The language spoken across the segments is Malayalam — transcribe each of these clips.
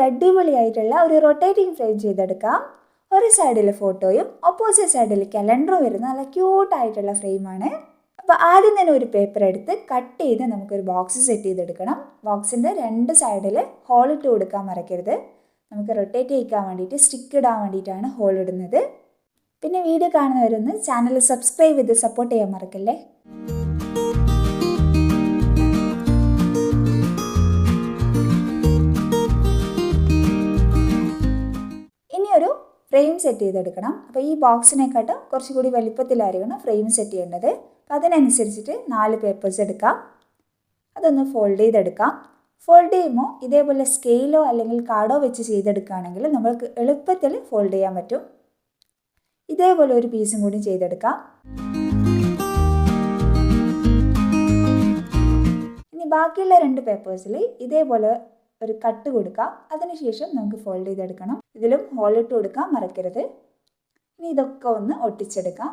അടിപൊളിയായിട്ടുള്ള ഒരു റൊട്ടേറ്റിംഗ് ഫ്രെയിം ചെയ്തെടുക്കാം. ഒരു സൈഡിൽ ഫോട്ടോയും ഓപ്പോസിറ്റ് സൈഡിൽ കലണ്ടറും വരുന്ന നല്ല ക്യൂട്ടായിട്ടുള്ള ഫ്രെയിമാണ്. അപ്പോൾ ആദ്യം തന്നെ ഒരു പേപ്പർ എടുത്ത് കട്ട് ചെയ്ത് നമുക്കൊരു ബോക്സ് സെറ്റ് ചെയ്തെടുക്കണം. ബോക്സിൻ്റെ രണ്ട് സൈഡിൽ ഹോൾ ഇട്ട് കൊടുക്കാൻ മറക്കരുത്. നമുക്ക് റൊട്ടേറ്റ് ചെയ്യിക്കാൻ വേണ്ടിയിട്ട് സ്റ്റിക്ക് ഇടാൻ വേണ്ടിയിട്ടാണ് ഹോൾ ഇടുന്നത്. പിന്നെ വീഡിയോ കാണുന്നവരൊന്ന് ചാനൽ സബ്സ്ക്രൈബ് ചെയ്ത് സപ്പോർട്ട് ചെയ്യാൻ മറക്കല്ലേ. ഇനിയൊരു ഫ്രെയിം സെറ്റ് ചെയ്തെടുക്കണം. അപ്പോൾ ഈ ബോക്സിനെക്കാട്ടും കുറച്ചുകൂടി വലിപ്പത്തിലായിരിക്കണം ഫ്രെയിം സെറ്റ് ചെയ്യേണ്ടത്. അപ്പോൾ അതിനനുസരിച്ചിട്ട് 4 പേപ്പേഴ്സ് എടുക്കാം. അതൊന്ന് ഫോൾഡ് ചെയ്തെടുക്കാം. ഫോൾഡ് ചെയ്യുമ്പോൾ ഇതേപോലെ സ്കെയിലോ അല്ലെങ്കിൽ കാർഡോ വെച്ച് ചെയ്തെടുക്കുകയാണെങ്കിൽ നമ്മൾക്ക് എളുപ്പത്തിൽ ഫോൾഡ് ചെയ്യാൻ പറ്റും. ഇതേപോലെ ഒരു പീസും കൂടി ചെയ്തെടുക്കാം. ഇനി ബാക്കിയുള്ള 2 പേപ്പേഴ്സിൽ ഇതേപോലെ ഒരു കട്ട് കൊടുക്കാം. അതിനുശേഷം നമുക്ക് ഫോൾഡ് ചെയ്തെടുക്കണം. ഇതിലും ഹോൾ ഇട്ട് കൊടുക്കാൻ മറക്കരുത്. ഇനി ഇതൊക്കെ ഒന്ന് ഒട്ടിച്ചെടുക്കാം.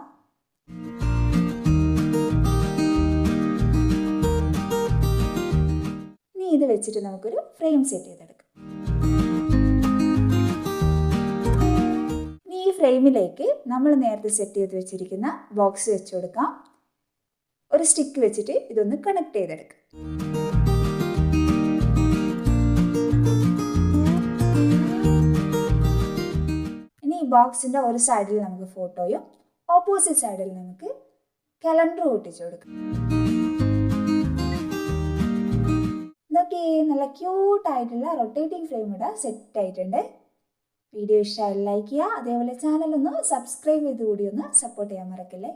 ഇനി ഇത് വെച്ചിട്ട് നമുക്കൊരു ഫ്രെയിം സെറ്റ് ചെയ്തെടുക്കാം. ഇനി ഈ ഫ്രെയിമിലേക്ക് നമ്മൾ നേരത്തെ സെറ്റ് ചെയ്ത് വെച്ചിരിക്കുന്ന ബോക്സ് വെച്ച് കൊടുക്കാം. ഒരു സ്റ്റിക്ക് വെച്ചിട്ട് ഇതൊന്ന് കണക്ട് ചെയ്തെടുക്കാം. ഇനി ഈ ബോക്സിൻ്റെ ഒരു സൈഡിൽ നമുക്ക് ഫോട്ടോയും ഓപ്പോസിറ്റ് സൈഡിൽ നമുക്ക് കലണ്ടറും ഒട്ടിച്ചു കൊടുക്കാം. ഇതൊക്കെ നല്ല ക്യൂട്ടായിട്ടുള്ള റൊട്ടേറ്റിംഗ് ഫ്രെയിം ഇവിടെ സെറ്റ് ആയിട്ടുണ്ട്. വീഡിയോ ഇഷ്ടമായി ലൈക്ക് ചെയ്യുക. അതേപോലെ ചാനലൊന്ന് സബ്സ്ക്രൈബ് ചെയ്ത് കൂടി ഒന്ന് സപ്പോർട്ട് ചെയ്യാൻ മറക്കല്ലേ.